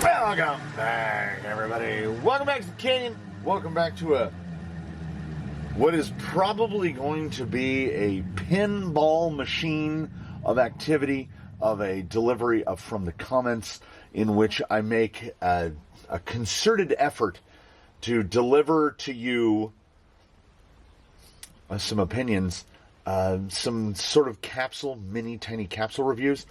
Welcome back, everybody. Welcome back to the Canyon. Welcome back to what is probably going to be a pinball machine of activity, of a delivery of from the comments, in which I make a concerted effort to deliver to you some opinions, some sort of tiny capsule reviews.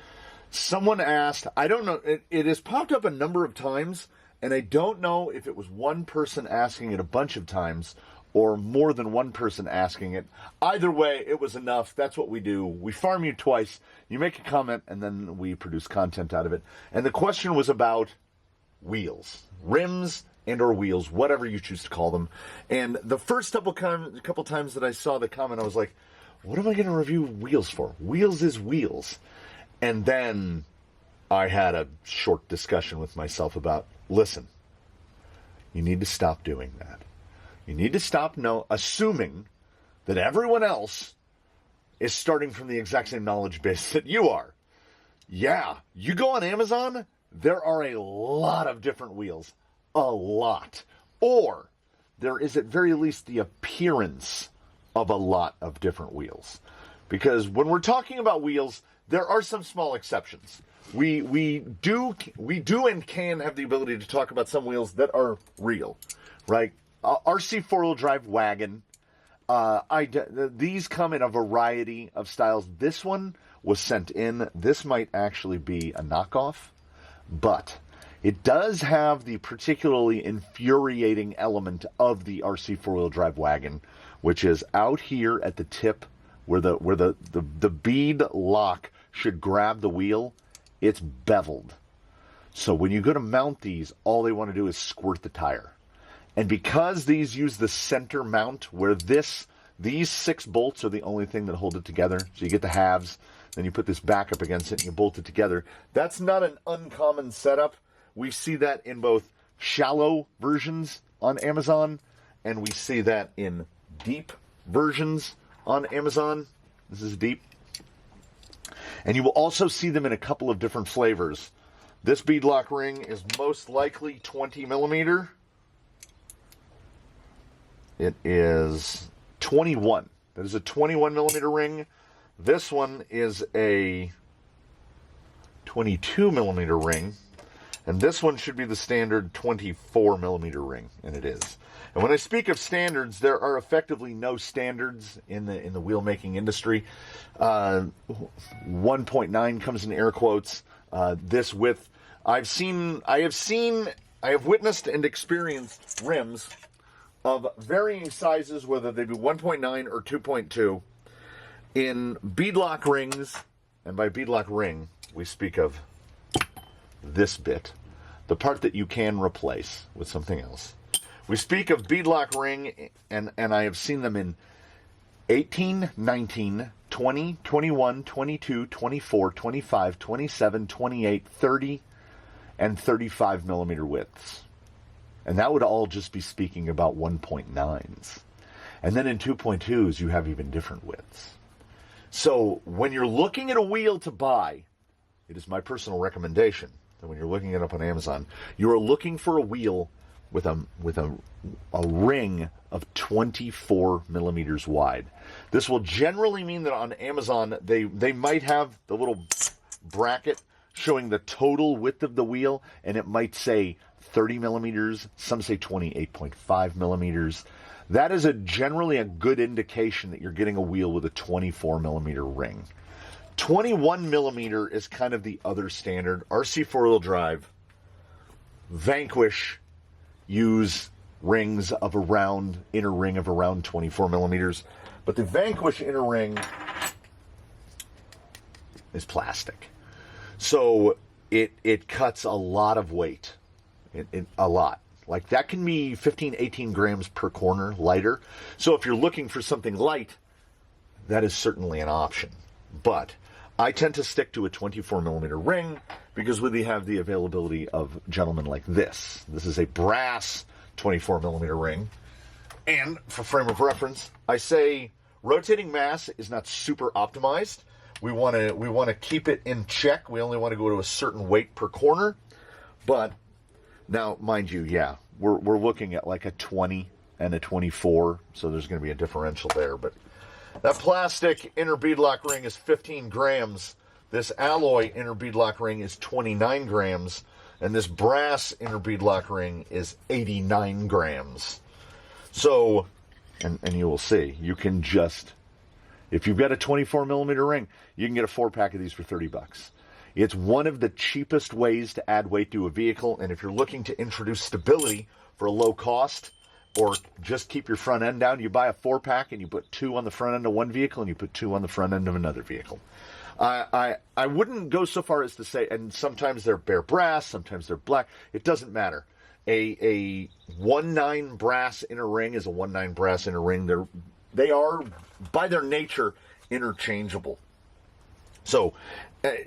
Someone asked, I don't know, it has popped up a number of times, and I don't know if it was one person asking it a bunch of times or more than one person asking it. Either way, it was enough. That's what we do. We farm you twice. You make a comment, and then we produce content out of it. And the question was about wheels, rims and or wheels, whatever you choose to call them. And the first couple times that I saw the comment, I was like, what am I going to review wheels for? Wheels is wheels. And then I had a short discussion with myself about, listen, you need to stop doing that. You need to stop assuming that everyone else is starting from the exact same knowledge base that you are. Yeah, you go on Amazon, there are a lot of different wheels. A lot. Or there is at very least the appearance of a lot of different wheels. Because when we're talking about wheels, there are some small exceptions. We do and can have the ability to talk about some wheels that are real, right? RC four-wheel drive wagon. These come in a variety of styles. This one was sent in. This might actually be a knockoff, but it does have the particularly infuriating element of the RC four-wheel drive wagon, which is out here at the tip where the bead lock should grab the wheel. It's beveled. So when you go to mount these, all they want to do is squirt the tire. And because these use the center mount, where these 6 bolts are the only thing that hold it together, so you get the halves, then you put this back up against it and you bolt it together. That's not an uncommon setup. We see that in both shallow versions on Amazon, and we see that in deep versions on Amazon. This is deep. And you will also see them in a couple of different flavors. This beadlock ring is most likely 20 millimeter. It is 21. That is a 21 millimeter ring. This one is a 22 millimeter ring. And this one should be the standard 24 millimeter ring, and it is. And when I speak of standards, there are effectively no standards in the wheel making industry. 1.9 comes in air quotes. This width, I have witnessed and experienced rims of varying sizes, whether they be 1.9 or 2.2, in beadlock rings. And by beadlock ring, we speak of this bit, the part that you can replace with something else. We speak of beadlock ring, and I have seen them in 18, 19, 20, 21, 22, 24, 25, 27, 28, 30, and 35 millimeter widths. And that would all just be speaking about 1.9s. And then in 2.2s, you have even different widths. So when you're looking at a wheel to buy, it is my personal recommendation that when you're looking it up on Amazon, you are looking for a wheel with a ring of 24 millimeters wide. This will generally mean that on Amazon, they might have the little bracket showing the total width of the wheel, and it might say 30 millimeters. Some say 28.5 millimeters. That is generally a good indication that you're getting a wheel with a 24 millimeter ring. 21 millimeter is kind of the other standard. RC four-wheel drive, Vanquish, use rings of inner ring of around 24 millimeters. But the Vanquish inner ring is plastic. So it cuts a lot of weight. A lot. Like that can be 15, 18 grams per corner lighter. So if you're looking for something light, that is certainly an option. But I tend to stick to a 24 millimeter ring because we have the availability of gentlemen like this. This is a brass 24 millimeter ring. And for frame of reference, I say rotating mass is not super optimized. We want to keep it in check. We only want to go to a certain weight per corner. But Now, mind you, yeah, we're looking at like a 20 and a 24, so there's going to be a differential there. But that plastic inner beadlock ring is 15 grams. This alloy inner beadlock ring is 29 grams. And this brass inner beadlock ring is 89 grams. So, and you will see, you can just, if you've got a 24 millimeter ring, you can get a 4-pack of these for $30. It's one of the cheapest ways to add weight to a vehicle, and if you're looking to introduce stability for a low cost, or just keep your front end down, you buy a 4-pack and you put 2 on the front end of one vehicle and you put 2 on the front end of another vehicle. I wouldn't go so far as to say, and sometimes they're bare brass, sometimes they're black. It doesn't matter. A 1/9 brass inner ring is a 1/9 brass inner ring. They are, by their nature, interchangeable. So,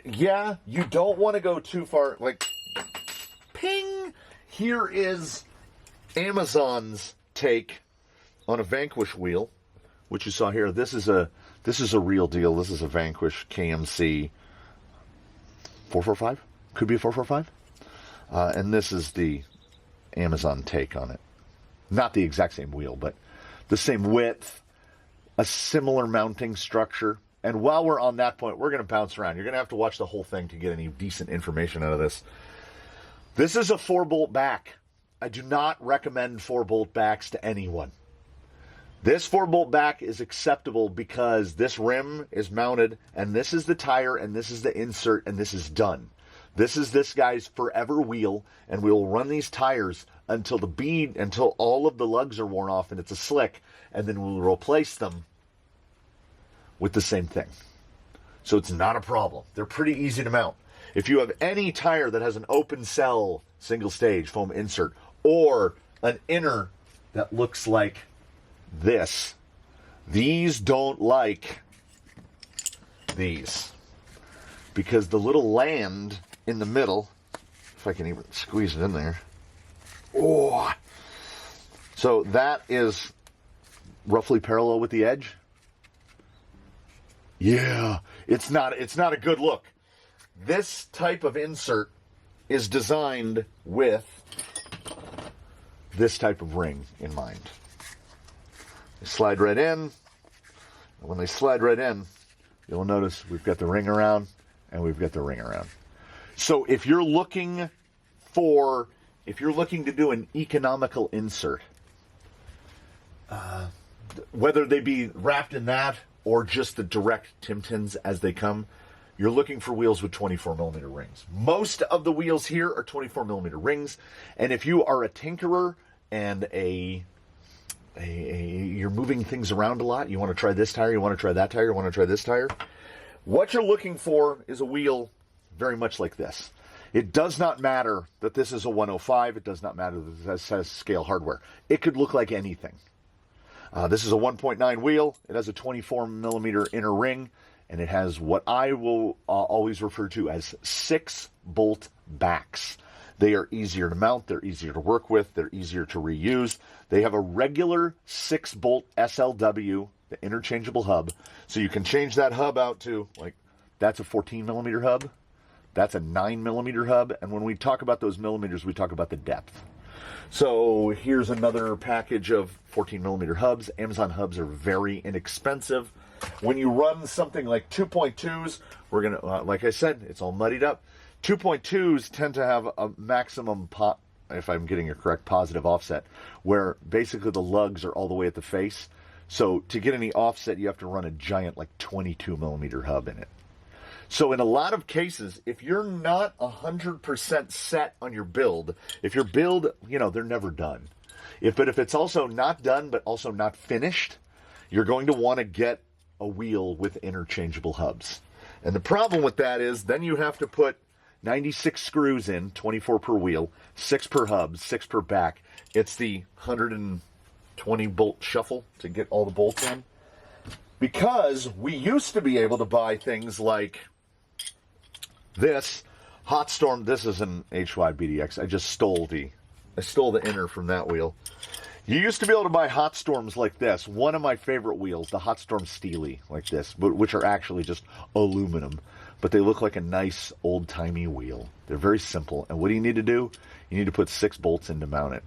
yeah, you don't want to go too far. Like, ping! Here is Amazon's take on a Vanquish wheel, which you saw here. This is a real deal. This is a Vanquish KMC 445. Could be a 445. And this is the Amazon take on it. Not the exact same wheel, but the same width, a similar mounting structure. And while we're on that point, we're going to bounce around. You're going to have to watch the whole thing to get any decent information out of this. This is a 4-bolt back. I do not recommend 4-bolt backs to anyone. This 4-bolt back is acceptable because this rim is mounted, and this is the tire, and this is the insert, and this is done. This is this guy's forever wheel, and we will run these tires until until all of the lugs are worn off and it's a slick, and then we'll replace them with the same thing. So it's not a problem. They're pretty easy to mount. If you have any tire that has an open cell single stage foam insert or an inner that looks like this, these don't like these, because the little land in the middle, if I can even squeeze it in there, oh, so that is roughly parallel with the edge. Yeah, it's not a good look. This type of insert is designed with this type of ring in mind. They slide right in, and when they slide right in, you'll notice we've got the ring around and we've got the ring around. So if you're looking to do an economical insert, whether they be wrapped in that or just the direct Timtins as they come, you're looking for wheels with 24 millimeter rings. Most of the wheels here are 24 millimeter rings, and if you are a tinkerer and you're moving things around a lot, you want to try this tire, you want to try that tire, you want to try this tire, what you're looking for is a wheel very much like this. It does not matter that this is a 105. It does not matter that this has scale hardware. It could look like anything. This is a 1.9 wheel. It has a 24 millimeter inner ring, and it has what I will always refer to as 6-bolt backs. They are easier to mount. They're easier to work with. They're easier to reuse. They have a regular 6-bolt SLW, the interchangeable hub. So you can change that hub out to, like, that's a 14 millimeter hub. That's a 9 millimeter hub. And when we talk about those millimeters, we talk about the depth. So here's another package of 14 millimeter hubs. Amazon hubs are very inexpensive. When you run something like 2.2s, we're going to, like I said, it's all muddied up. 2.2s tend to have a maximum, if I'm getting a correct, positive offset, where basically the lugs are all the way at the face. So to get any offset, you have to run a giant, like 22 millimeter hub in it. So in a lot of cases, if you're not 100% set on your build, if your build, they're never done. But if it's also not done, but also not finished, you're going to want to get a wheel with interchangeable hubs. And the problem with that is then you have to put 96 screws in, 24 per wheel, 6 per hub, 6 per back. It's the 120 bolt shuffle to get all the bolts in. Because we used to be able to buy things like this Hot Storm. This is an HY BDX. I just stole the inner from that wheel. You used to be able to buy Hot Storms like this. One of my favorite wheels, the Hot Storm Steely, like this, but which are actually just aluminum. but they look like a nice old-timey wheel. They're very simple. And what do you need to do? You need to put 6 bolts in to mount it.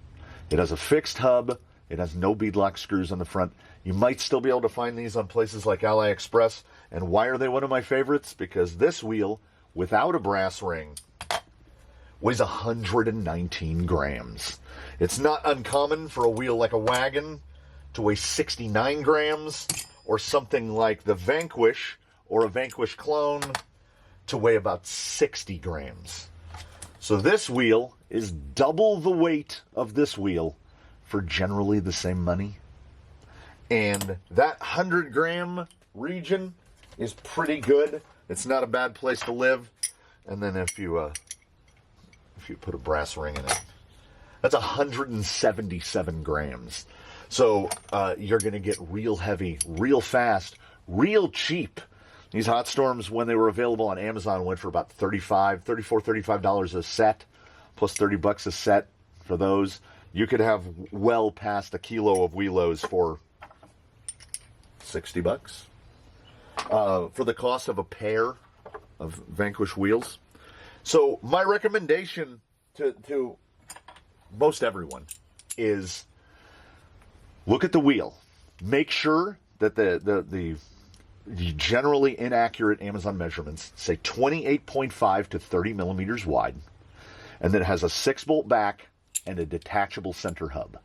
It has a fixed hub. It has no beadlock screws on the front. You might still be able to find these on places like AliExpress. And why are they one of my favorites? Because this wheel, without a brass ring, weighs 119 grams. It's not uncommon for a wheel like a wagon to weigh 69 grams, or something like the Vanquish or a Vanquish clone to weigh about 60 grams. So this wheel is double the weight of this wheel for generally the same money. And that 100-gram region is pretty good. It's not a bad place to live. And then if you put a brass ring in it, that's 177 grams. So you're going to get real heavy, real fast, real cheap. These Hot Storms, when they were available on Amazon, went for about $35 a set, plus $30 a set for those. You could have well past a kilo of wheelos for $60 for the cost of a pair of Vanquish wheels. So my recommendation to most everyone is look at the wheel. Make sure that the generally inaccurate Amazon measurements say 28.5 to 30 millimeters wide, and then it has a 6-bolt back and a detachable center hub.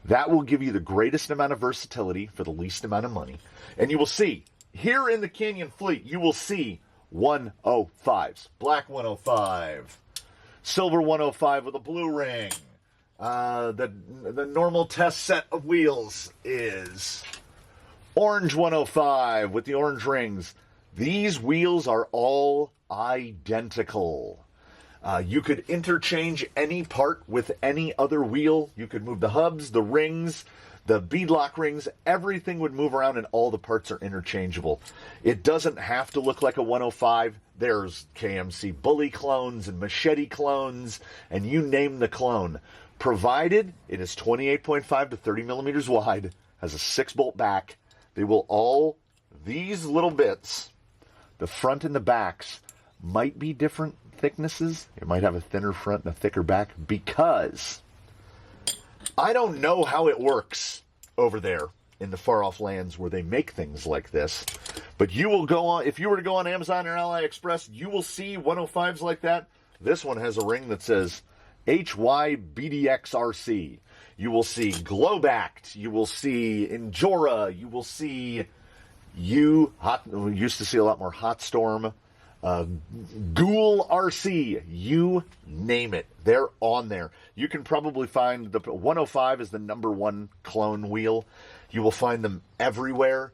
That will give you the greatest amount of versatility for the least amount of money. And you will see, here in the Canyon fleet, you will see 105s. Black 105, silver 105 with a blue ring. The normal test set of wheels is orange 105 with the orange rings. These wheels are all identical. You could interchange any part with any other wheel. You could move the hubs, the rings, the beadlock rings. Everything would move around and all the parts are interchangeable. It doesn't have to look like a 105. There's KMC Bully clones and Machete clones, and you name the clone. Provided it is 28.5 to 30 millimeters wide, has a 6-bolt back, they will all, these little bits, the front and the backs, might be different thicknesses. It might have a thinner front and a thicker back, because I don't know how it works over there in the far off lands where they make things like this. But you will go on, if you were to go on Amazon or AliExpress, you will see 105s like that. This one has a ring that says HYBDXRC. You will see Glowbacked. You will see Injora. You will see we used to see a lot more Hot Storm. Ghoul RC. You name it. They're on there. You can probably find the 105 is the #1 clone wheel. You will find them everywhere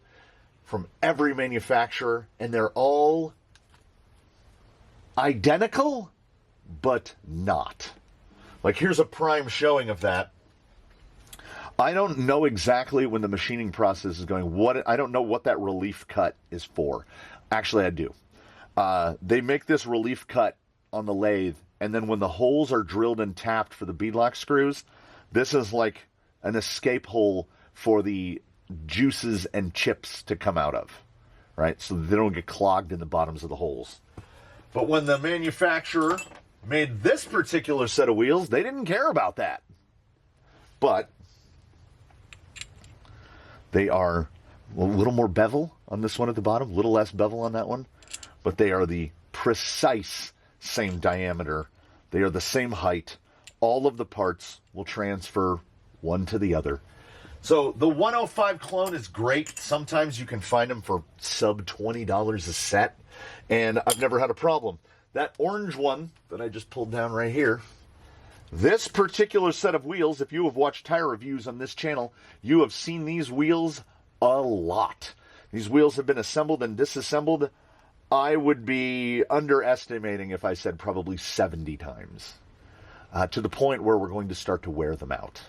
from every manufacturer, and they're all identical, but not. Like, here's a prime showing of that. I don't know exactly when the machining process is going. I don't know what that relief cut is for. Actually, I do. They make this relief cut on the lathe, and then when the holes are drilled and tapped for the beadlock screws, this is like an escape hole for the juices and chips to come out of, right? So they don't get clogged in the bottoms of the holes. But when the manufacturer made this particular set of wheels, they didn't care about that. But they are a little more bevel on this one at the bottom, a little less bevel on that one. But they are the precise same diameter. They are the same height. All of the parts will transfer one to the other. So the 105 clone is great. Sometimes you can find them for sub $20 a set, and I've never had a problem. That orange one that I just pulled down right here, this particular set of wheels, if you have watched tire reviews on this channel, you have seen these wheels a lot. These wheels have been assembled and disassembled. I would be underestimating if I said probably 70 times, to the point where we're going to start to wear them out,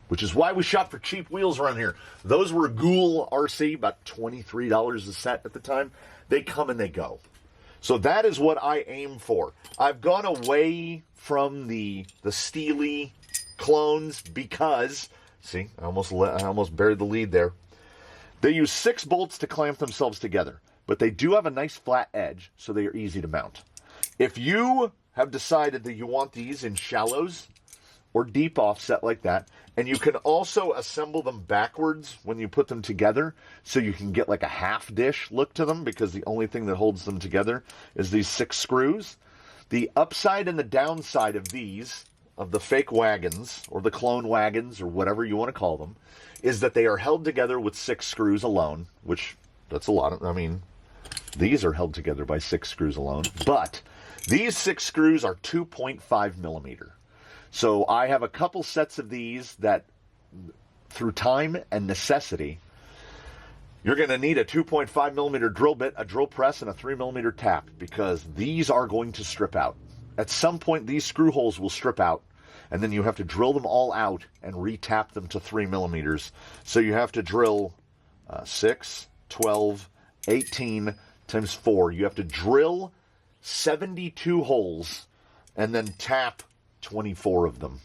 which is why we shop for cheap wheels around here. Those were Ghoul RC, about $23 a set at the time. They come and they go. So that is what I aim for. I've gone away from the steely clones because, see, I almost buried the lead there. They use 6 bolts to clamp themselves together. but they do have a nice flat edge, so they are easy to mount. If you have decided that you want these in shallows or deep offset like that, and you can also assemble them backwards when you put them together, so you can get like a half dish look to them, because the only thing that holds them together is these 6 screws. The upside and the downside of these, of the fake wagons, or the clone wagons, or whatever you want to call them, is that they are held together with 6 screws alone, which, that's a lot of, I mean, these are held together by 6 screws alone, but these 6 screws are 2.5 millimeter. So I have a couple sets of these that, through time and necessity, you're going to need a 2.5 millimeter drill bit, a drill press, and a 3 millimeter tap, because these are going to strip out. At some point, these screw holes will strip out, and then you have to drill them all out and re-tap them to 3 millimeters. So you have to drill 6, 12, 18 times 4. You have to drill 72 holes and then tap 24 of them.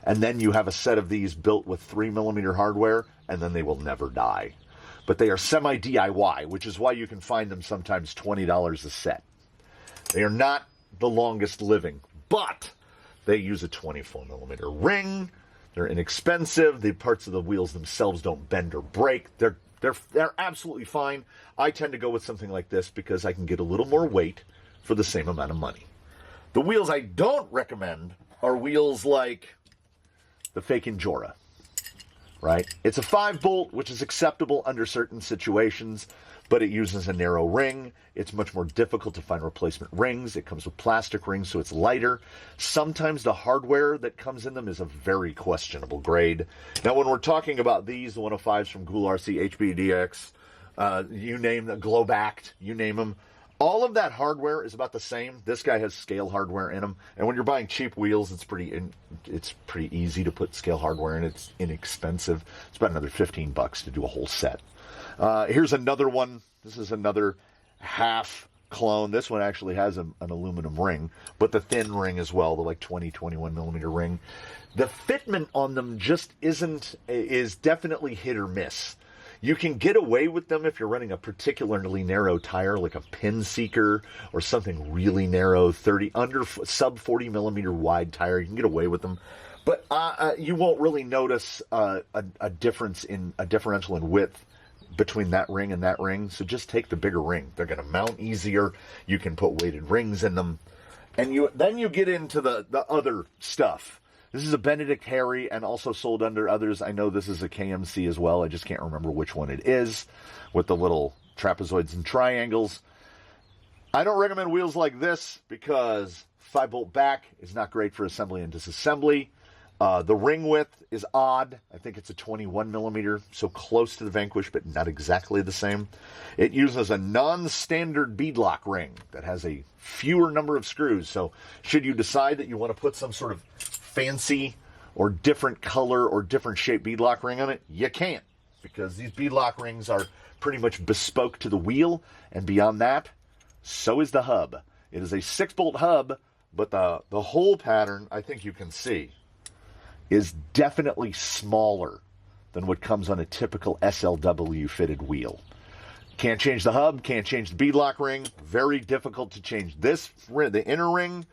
And then you have a set of these built with 3 millimeter hardware, and then they will never die. But they are semi-DIY, which is why you can find them sometimes $20 a set. They are not the longest living, but they use a 24 millimeter ring. They're inexpensive. The parts of the wheels themselves don't bend or break. They're absolutely fine. I tend to go with something like this because I can get a little more weight for the same amount of money. The wheels I don't recommend are wheels like the fake Injora, right? It's a 5-bolt, which is acceptable under certain situations, but it uses a narrow ring. It's much more difficult to find replacement rings. It comes with plastic rings, so it's lighter. Sometimes the hardware that comes in them is a very questionable grade. Now, when we're talking about these, the 105s from Ghoul RC, HBDX, you name the Globact, you name them, all of that hardware is about the same. This guy has scale hardware in them, and when you're buying cheap wheels, it's pretty easy to put scale hardware in. It's inexpensive. It's about another $15 to do a whole set. Here's another one. This is another half clone. This one actually has an aluminum ring, but the thin ring as well, the like 21 millimeter ring. The fitment on them just is definitely hit or miss. You can get away with them if you're running a particularly narrow tire, like a pin seeker or something really narrow, sub 40 millimeter wide tire. You can get away with them, but you won't really notice a differential in width between that ring and that ring. So just take the bigger ring. They're going to mount easier. You can put weighted rings in them, and then you get into the other stuff. This is a Benedict Harry, and also sold under others. I know this is a KMC as well. I just can't remember which one it is, with the little trapezoids and triangles. I don't recommend wheels like this because 5-bolt back is not great for assembly and disassembly. The ring width is odd. I think it's a 21 millimeter, so close to the Vanquish, but not exactly the same. It uses a non-standard beadlock ring that has a fewer number of screws. So should you decide that you want to put some sort of fancy or different color or different shape beadlock ring on it, you can't, because these beadlock rings are pretty much bespoke to the wheel, and beyond that, so is the hub. It is a 6-bolt hub, but the whole pattern, I think you can see, is definitely smaller than what comes on a typical SLW fitted wheel. Can't change the hub, can't change the beadlock ring, very difficult to change this, the inner ring.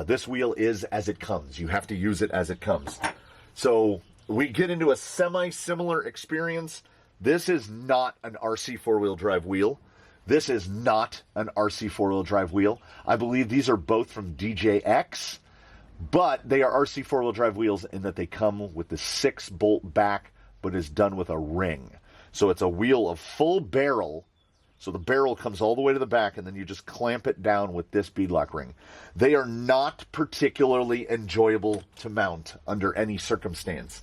This wheel is as it comes. You have to use it as it comes. So we get into a semi-similar experience. This is not an RC four-wheel drive wheel. This is not an RC four-wheel drive wheel. I believe these are both from DJX, but they are RC four-wheel drive wheels in that they come with the 6-bolt back, but is done with a ring. So it's a wheel of full barrel. So the barrel comes all the way to the back, and then you just clamp it down with this beadlock ring. They are not particularly enjoyable to mount under any circumstance.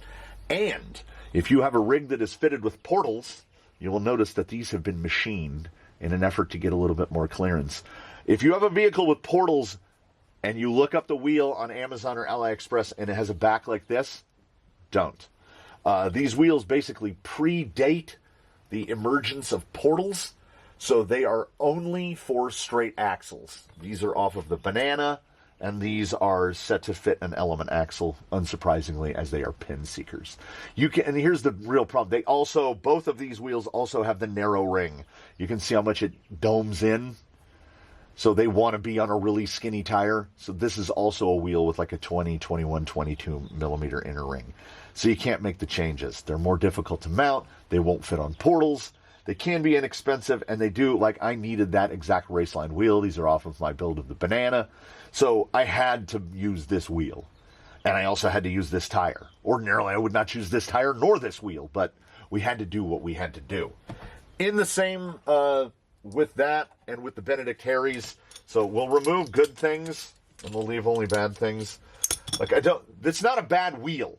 And if you have a rig that is fitted with portals, you will notice that these have been machined in an effort to get a little bit more clearance. If you have a vehicle with portals and you look up the wheel on Amazon or AliExpress and it has a back like this, don't. These wheels basically predate the emergence of portals. So they are only for straight axles. These are off of the Banana and these are set to fit an element axle, unsurprisingly, as they are pin seekers. And here's the real problem. Both of these wheels also have the narrow ring. You can see how much it domes in. So they want to be on a really skinny tire. So this is also a wheel with like a 20, 21, 22 millimeter inner ring. So you can't make the changes. They're more difficult to mount. They won't fit on portals. They can be inexpensive, and they do, like, I needed that exact raceline wheel. These are off of my build of the Banana. So I had to use this wheel. And I also had to use this tire. Ordinarily, I would not choose this tire nor this wheel, but we had to do what we had to do. In the same, with that and with the Benedict Harries, so we'll remove good things, and we'll leave only bad things. Like, it's not a bad wheel.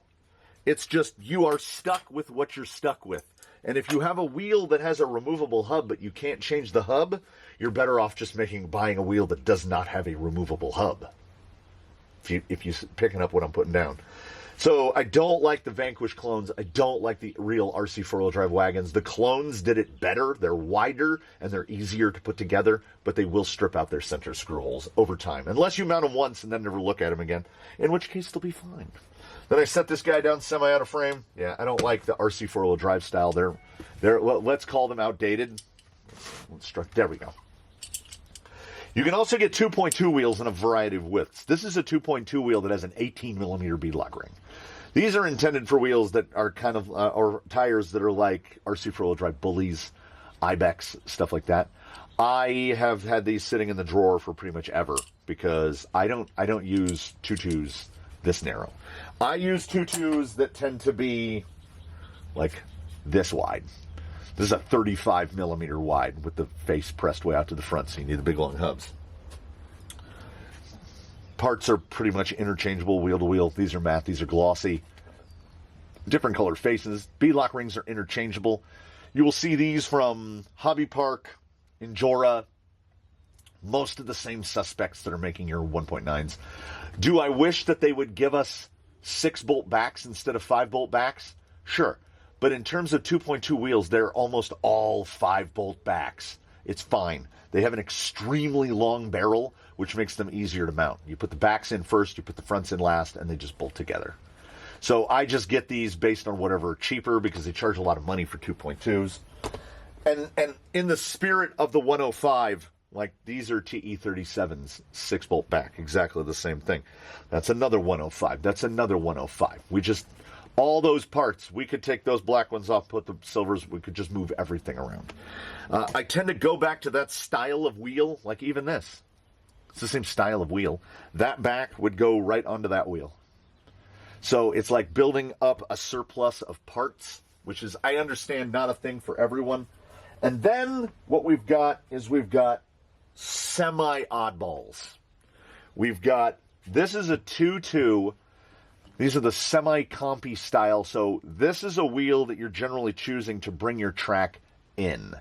It's just you are stuck with what you're stuck with. And if you have a wheel that has a removable hub, but you can't change the hub, you're better off just buying a wheel that does not have a removable hub. If you picking up what I'm putting down. So I don't like the Vanquish clones. I don't like the real RC four-wheel drive wagons. The clones did it better. They're wider and they're easier to put together, but they will strip out their center screw holes over time. Unless you mount them once and then never look at them again, in which case they'll be fine. Then I set this guy down semi out of frame. Yeah, I don't like the RC four-wheel drive style. Well, let's call them outdated. There we go. You can also get 2.2 wheels in a variety of widths. This is a 2.2 wheel that has an 18 millimeter beadlock ring. These are intended for wheels that are kind of, or tires that are like RC four-wheel drive bullies, Ibex, stuff like that. I have had these sitting in the drawer for pretty much ever because I don't use 2.2s this narrow. I use 2.2s that tend to be like this wide. This is a 35 millimeter wide with the face pressed way out to the front, so you need the big long hubs. Parts are pretty much interchangeable wheel to wheel. These are matte, these are glossy. Different colored faces. Beadlock rings are interchangeable. You will see these from Hobby Park, Injora, most of the same suspects that are making your 1.9s. Do I wish that they would give us 6-bolt backs instead of 5-bolt backs? Sure. But in terms of 2.2 wheels, they're almost all 5-bolt backs. It's fine. They have an extremely long barrel, which makes them easier to mount. You put the backs in first, you put the fronts in last, and they just bolt together. So I just get these based on whatever cheaper because they charge a lot of money for 2.2s. And in the spirit of the 105, like these are TE37s, 6-bolt back, exactly the same thing. That's another 105. That's another 105. All those parts, we could take those black ones off, put the silvers, we could just move everything around. I tend to go back to that style of wheel, like even this. It's the same style of wheel. That back would go right onto that wheel. So it's like building up a surplus of parts, which is, I understand, not a thing for everyone. And then what we've got is semi-oddballs. This is a 2.2. These are the semi-compy style. So this is a wheel that you're generally choosing to bring your track in.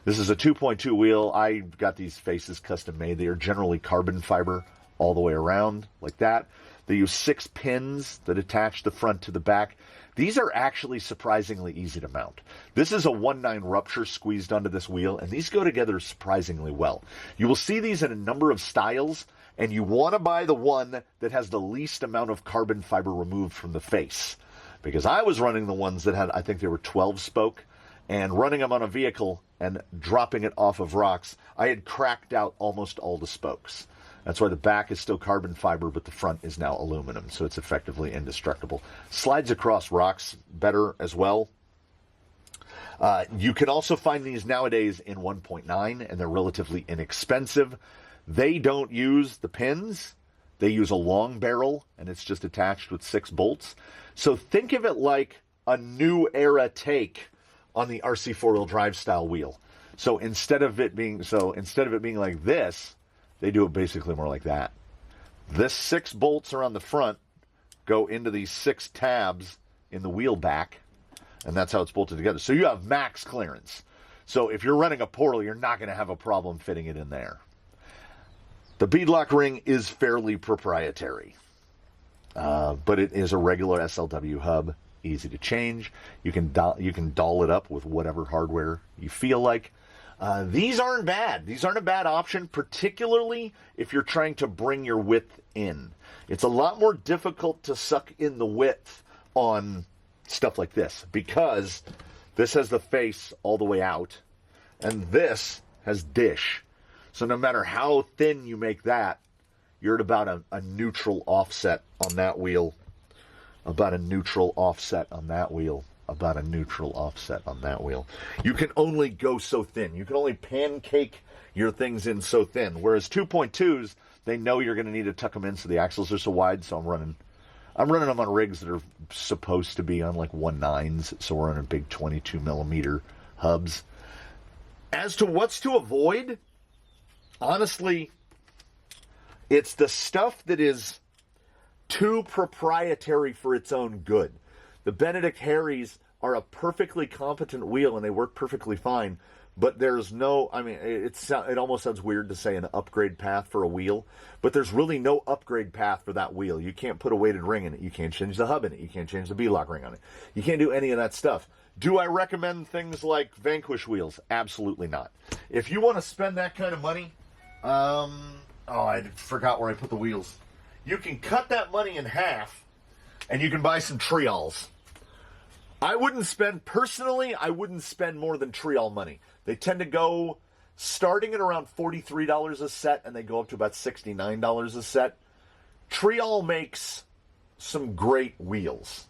This is a 2.2 wheel. I got these faces custom made. They are generally carbon fiber all the way around like that. They use 6 pins that attach the front to the back. These are actually surprisingly easy to mount. This is a 1.9 rupture squeezed onto this wheel, and these go together surprisingly well. You will see these in a number of styles, and you want to buy the one that has the least amount of carbon fiber removed from the face. Because I was running the ones that had, I think they were 12 spoke, and running them on a vehicle and dropping it off of rocks, I had cracked out almost all the spokes. That's why the back is still carbon fiber, but the front is now aluminum, so it's effectively indestructible. Slides across rocks better as well. You can also find these nowadays in 1.9, and they're relatively inexpensive. They don't use the pins. They use a long barrel, and it's just attached with 6 bolts. So think of it like a new era take on the RC four-wheel drive style wheel. So instead of it being like this, they do it basically more like that. This 6 bolts around the front go into these 6 tabs in the wheel back, and that's how it's bolted together. So you have max clearance. So if you're running a portal, you're not going to have a problem fitting it in there. The beadlock ring is fairly proprietary, but it is a regular SLW hub, easy to change. You can doll it up with whatever hardware you feel like. These aren't bad. These aren't a bad option, particularly if you're trying to bring your width in. It's a lot more difficult to suck in the width on stuff like this because this has the face all the way out and this has dish. So no matter how thin you make that, you're at about a neutral offset on that wheel. About a neutral offset on that wheel. About a neutral offset on that wheel. You can only go so thin. You can only pancake your things in so thin. Whereas 2.2s, they know you're going to need to tuck them in so the axles are so wide. So I'm running them on rigs that are supposed to be on like 1.9s. So we're on a big 22 millimeter hubs. As to what's to avoid, honestly, it's the stuff that is too proprietary for its own good. The Benedict Harrys are a perfectly competent wheel and they work perfectly fine, but there's no, I mean, it almost sounds weird to say an upgrade path for a wheel, but there's really no upgrade path for that wheel. You can't put a weighted ring in it. You can't change the hub in it. You can't change the beadlock ring on it. You can't do any of that stuff. Do I recommend things like Vanquish wheels? Absolutely not. If you want to spend that kind of money, I forgot where I put the wheels. You can cut that money in half, and you can buy some trials. I wouldn't spend more than trial money. They tend to go starting at around $43 a set, and they go up to about $69 a set. Trial makes some great wheels.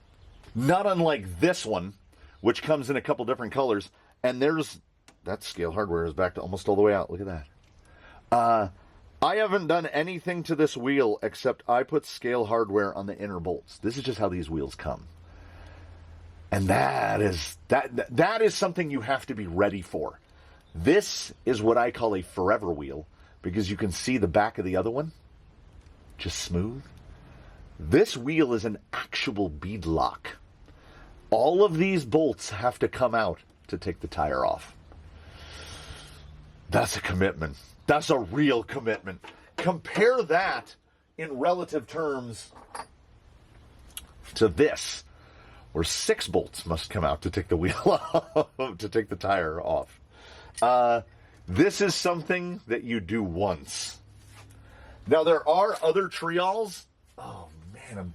Not unlike this one, which comes in a couple different colors. And that scale hardware is back to almost all the way out. Look at that. I haven't done anything to this wheel except I put scale hardware on the inner bolts. This is just how these wheels come. And that is something you have to be ready for. This is what I call a forever wheel because you can see the back of the other one. Just smooth. This wheel is an actual beadlock. All of these bolts have to come out to take the tire off. That's a commitment. That's a real commitment. Compare that in relative terms to this, where 6 bolts must come out to take the wheel off, to take the tire off. This is something that you do once. Now, there are other trials. Oh, man,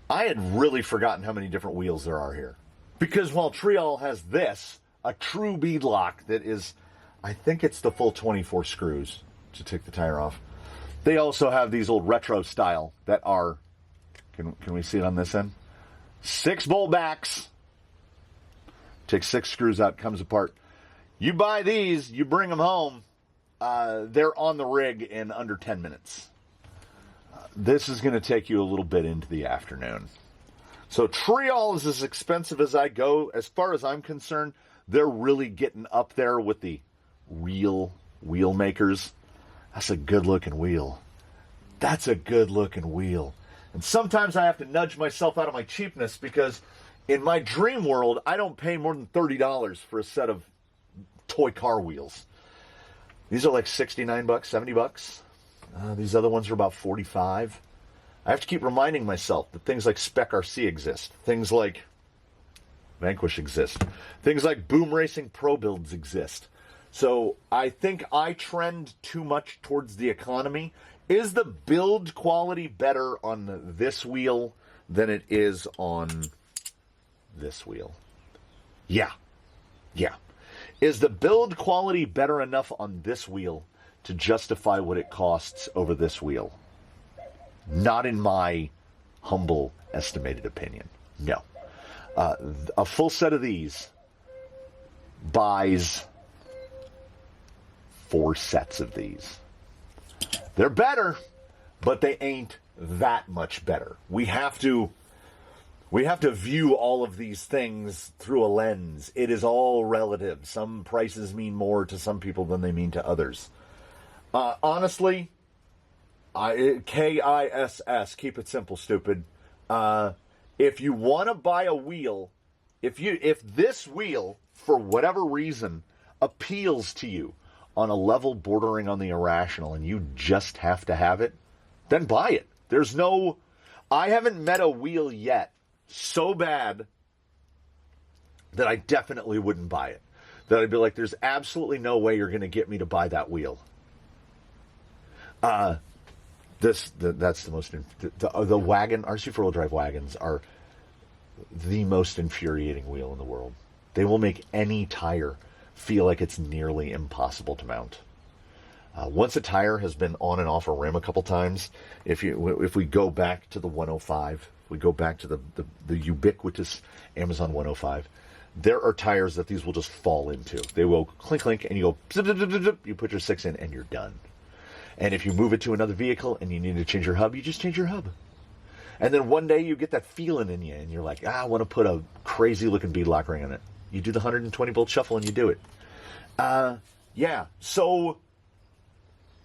I had really forgotten how many different wheels there are here. Because while Trial has this, a true beadlock that is, I think it's the full 24 screws to take the tire off. They also have these old retro style that are, can we see it on this end? 6 bolt backs. Take 6 screws out, comes apart. You buy these, you bring them home, they're on the rig in under 10 minutes. This is going to take you a little bit into the afternoon. So Trial is as expensive as I go. As far as I'm concerned, they're really getting up there with the real wheel makers. That's a good looking wheel. That's a good looking wheel. And sometimes I have to nudge myself out of my cheapness because in my dream world, I don't pay more than $30 for a set of toy car wheels. These are like $69, $70. These other ones are about $45. I have to keep reminding myself that things like Spec RC exist. Things like Vanquish exist. Things like Boom Racing Pro Builds exist. So I think I trend too much towards the economy. Is the build quality better on this wheel than it is on this wheel? Yeah. Is the build quality better enough on this wheel to justify what it costs over this wheel? Not in my humble estimated opinion. No. A full set of these buys 4 sets of these. They're better, but they ain't that much better. We have to view all of these things through a lens. It is all relative. Some prices mean more to some people than they mean to others. Honestly, KISS, keep it simple, stupid. If you want to buy a wheel, if this wheel, for whatever reason, appeals to you on a level bordering on the irrational and you just have to have it, then buy it. I haven't met a wheel yet so bad that I definitely wouldn't buy it. that I'd be like, there's absolutely no way you're going to get me to buy that wheel. That's the most, the wagon, RC four-wheel drive wagons are the most infuriating wheel in the world. They will make any tire feel like it's nearly impossible to mount. Once a tire has been on and off a rim a couple times, if we go back to the 105, we go back to the ubiquitous Amazon 105, there are tires that these will just fall into. They will clink, clink, and you go, zip, zip, zip, zip, you put your 6 in, and you're done. And if you move it to another vehicle and you need to change your hub, you just change your hub. And then one day you get that feeling in you, and you're like, I want to put a crazy-looking beadlock ring on it. You do the 120-bolt shuffle, and you do it. Yeah, so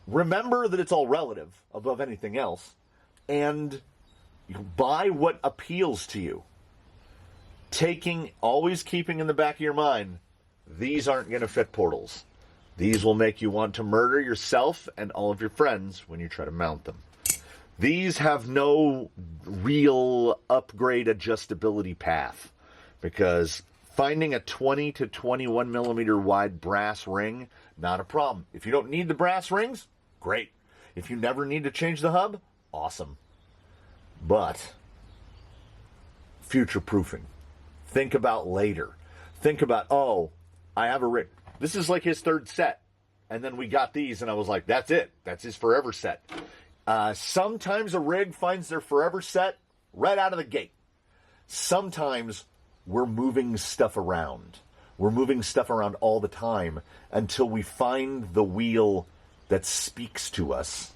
remember that it's all relative above anything else, and you buy what appeals to you. Always keeping in the back of your mind, these aren't going to fit portals. These will make you want to murder yourself and all of your friends when you try to mount them. These have no real upgrade adjustability path, because finding a 20 to 21 millimeter wide brass ring, not a problem. If you don't need the brass rings, great. If you never need to change the hub, awesome. But future proofing. Think about later. Think about, I have a rig. This is like his third set. And then we got these, and I was like, that's it. That's his forever set. Sometimes a rig finds their forever set right out of the gate. Sometimes we're moving stuff around. We're moving stuff around all the time until we find the wheel that speaks to us.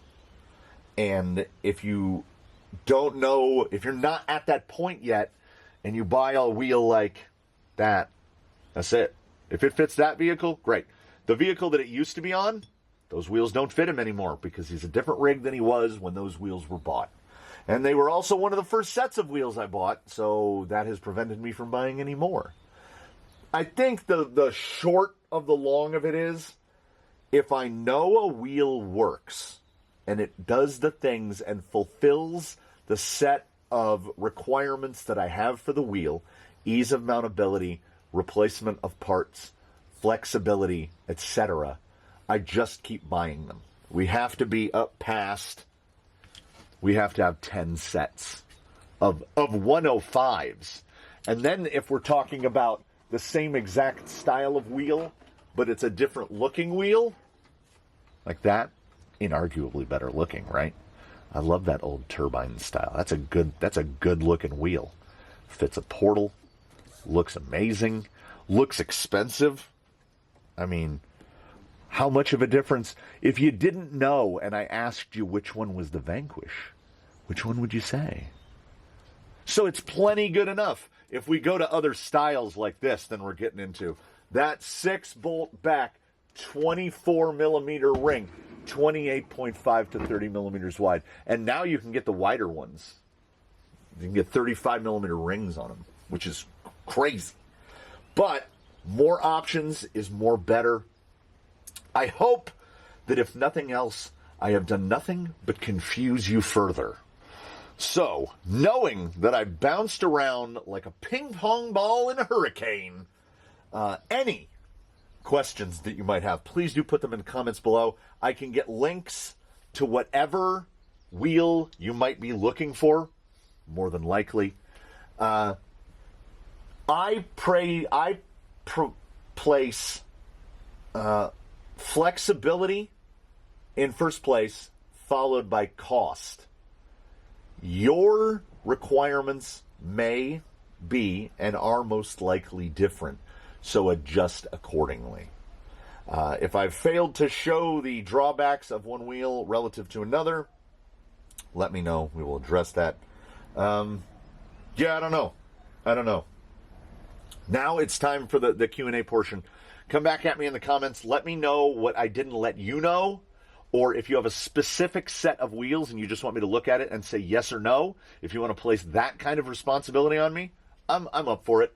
And if you don't know, if you're not at that point yet, and you buy a wheel like that, that's it. If it fits that vehicle, great. The vehicle that it used to be on, those wheels don't fit him anymore because he's a different rig than he was when those wheels were bought. And they were also one of the first sets of wheels I bought, so that has prevented me from buying any more. I think the short of the long of it is, if I know a wheel works and it does the things and fulfills the set of requirements that I have for the wheel, ease of mountability, replacement of parts, flexibility, etc., I just keep buying them. We have to be up past, we have to have 10 sets of 105s. And then if we're talking about the same exact style of wheel, but it's a different looking wheel, like that, inarguably better looking, right? I love that old turbine style. That's a good looking wheel. Fits a portal, looks amazing, looks expensive. I mean, how much of a difference? If you didn't know and I asked you which one was the Vanquish, which one would you say? So it's plenty good enough. If we go to other styles like this, then we're getting into that 6-bolt back, 24 millimeter ring, 28.5 to 30 millimeters wide. And now you can get the wider ones. You can get 35 millimeter rings on them, which is crazy. But more options is more better. I hope that if nothing else, I have done nothing but confuse you further. So, knowing that I bounced around like a ping pong ball in a hurricane, any questions that you might have, please do put them in the comments below. I can get links to whatever wheel you might be looking for, more than likely. I place flexibility in first place, followed by cost. Your requirements may be and are most likely different, so adjust accordingly. If I've failed to show the drawbacks of one wheel relative to another, let me know. We will address that. I don't know. Now it's time for the Q&A portion. Come back at me in the comments. Let me know what I didn't let you know, or if you have a specific set of wheels and you just want me to look at it and say yes or no. If you want to place that kind of responsibility on me, I'm up for it.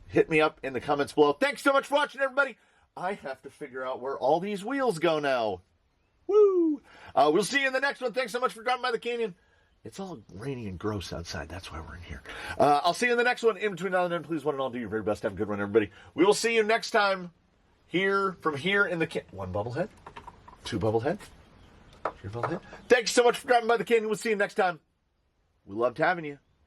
Hit me up in the comments below. Thanks so much for watching, everybody. I have to figure out where all these wheels go now. Woo! We'll see you in the next one. Thanks so much for dropping by the canyon. It's all rainy and gross outside. That's why we're in here. I'll see you in the next one. In between now and then, please, one and all, do your very best. Have a good one, everybody. We will see you next time. from here in the one bubblehead, two bubblehead, three bubblehead. Thanks so much for dropping by the canyon. We'll see you next time. We loved having you.